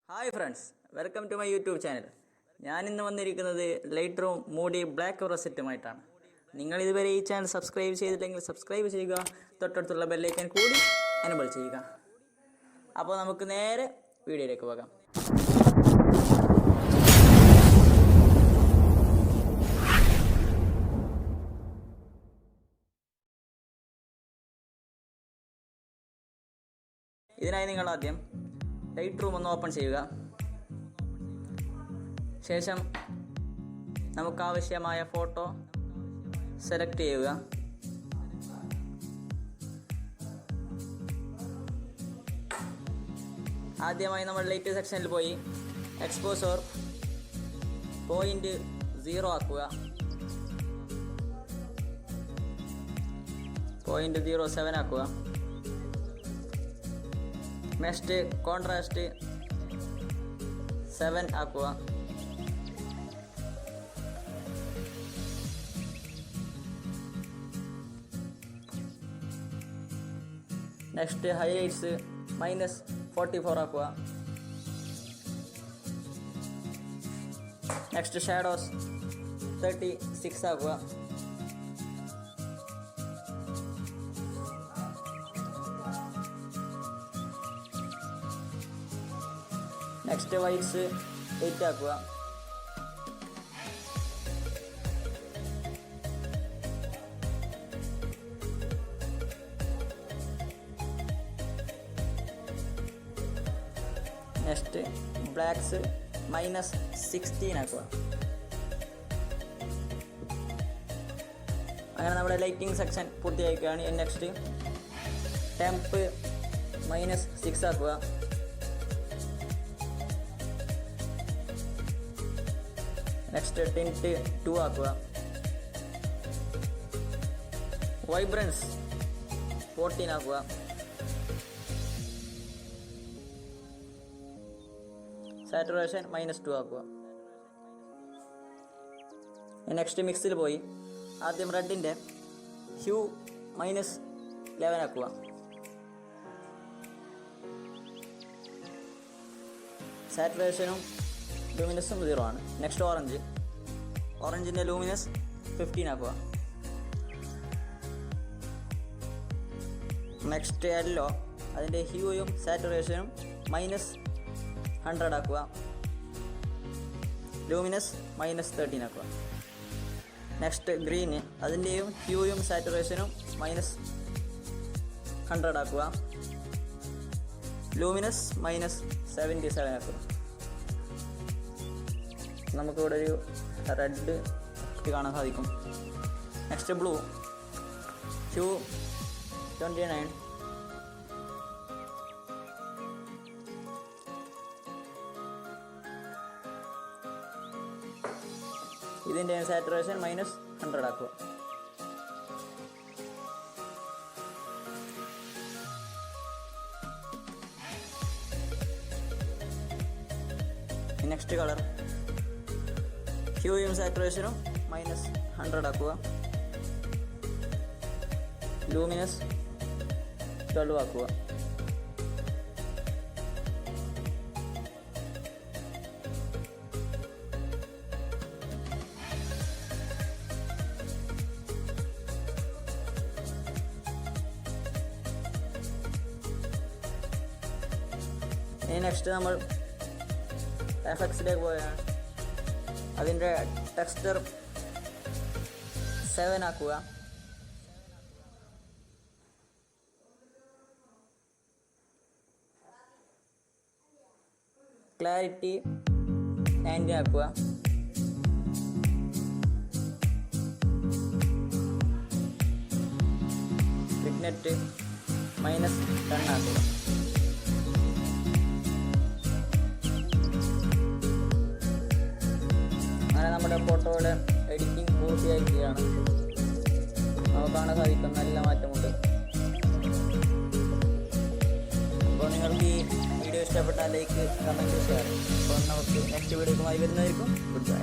Hi friends, welcome to my YouTube channel. ഞാനിന്ന് വന്നിരിക്കുന്നത് ലൈറ്റ്റൂം മൂടി ബ്ലാക്ക് കവർ സെറ്റുമായിട്ടാണ്. നിങ്ങൾ ഇതുവരെ ഈ ചാനൽ സബ്സ്ക്രൈബ് ചെയ്തില്ലെങ്കിൽ സബ്സ്ക്രൈബ് ചെയ്യുക, തൊട്ടടുത്തുള്ള ബെല്ലൈക്കൻ കൂടി എനേബിൾ ചെയ്യുക. അപ്പോൾ നമുക്ക് നേരെ വീഡിയോയിലേക്ക് പോകാം. ഇതിനായി നിങ്ങൾ ആദ്യം ലൈറ്റ്റൂം ഒന്ന് ഓപ്പൺ ചെയ്യുക. ശേഷം നമുക്കാവശ്യമായ ഫോട്ടോ സെലക്ട് ചെയ്യുക. ആദ്യമായി നമ്മൾ ലൈറ്റ് സെക്ഷനിൽ പോയി എക്സ്പോസർ 0.0 ആക്കുക. 0.07 ആക്കുക. നെക്സ്റ്റ് കോൺട്രാസ്റ്റ് 7 ആക്കുക. നെക്സ്റ്റ് ഹൈലൈറ്റ്സ് -44 ആക്കുക. നെക്സ്റ്റ് ഷാഡോസ് 36 ആക്കുക. നെക്സ്റ്റ് വൈറ്റ്സ് 8 ആക്കുക. നെക്സ്റ്റ് ബ്ലാക്ക്സ് -16 ആക്കുക. അങ്ങനെ നമ്മുടെ ലൈറ്റിംഗ് സെക്ഷൻ പൂർത്തിയാക്കുകയാണ്. നെക്സ്റ്റ് ടെമ്പ് -6 ആക്കുക. നെക്സ്റ്റ് ടിൻറ്റ് 2 ആക്കുക. വൈബ്രൻസ് 14 ആക്കുക. സാറ്റുറേഷൻ -2 ആക്കുക. നെക്സ്റ്റ് മിക്സിൽ പോയി ആദ്യം റെഡിൻ്റെ ഹ്യൂ -11 ആക്കുക. സാറ്റുറേഷനും ലൂമിനസും 0 ആണ്. നെക്സ്റ്റ് ഓറഞ്ചിൻ്റെ ലൂമിനസ് 15 ആക്കുക. നെക്സ്റ്റ് യെല്ലോ, അതിൻ്റെ ഹ്യൂയും സാറ്റുറേഷനും -100 ആക്കുക. ലൂമിനസ് -13 ആക്കുക. നെക്സ്റ്റ് ഗ്രീന്, അതിൻ്റെയും ഹ്യൂയും സാറ്റുറേഷനും -100 ആക്കുക. ലൂമിനസ് -77 ആക്കുക. നമുക്കിവിടെ ഒരു റെഡ് കാണാൻ സാധിക്കും. Next blue, hue 29. ഇതിൻ്റെ സാറ്റുറേഷൻ -100 ആക്കുക. നെക്സ്റ്റ് കളർ ഹ്യൂയും സാറ്റുറേഷനും -100 ആക്കുക. ലൂമിനസ് 12 ആക്കുക. ഇനി നെക്സ്റ്റ് നമ്മൾ എഫക്ട്സിലേക്ക് പോവുകയാണ്. അതിൻ്റെ ടെക്സ്ചർ 7 ആക്കുക. ക്ലാരിറ്റി 90 ആക്കുക. വിഗ്നെറ്റ് -10 ആക്കുക. അങ്ങനെ നമ്മുടെ ഫോട്ടോയുടെ എഡിറ്റിംഗ് പൂർത്തിയായിരിക്കുകയാണ്. നമുക്ക് കാണാൻ സാധിക്കും നല്ല മാറ്റമുണ്ട്. അപ്പോൾ നിങ്ങൾക്ക് ഈ വീഡിയോ ഇഷ്ടപ്പെട്ടാൽ ലൈക്ക്, കമൻറ്റ്, ഷെയർ. അപ്പോൾ നമുക്ക് നെക്സ്റ്റ് വീഡിയോയുമായി വരുന്നതായിരിക്കും. Good bye.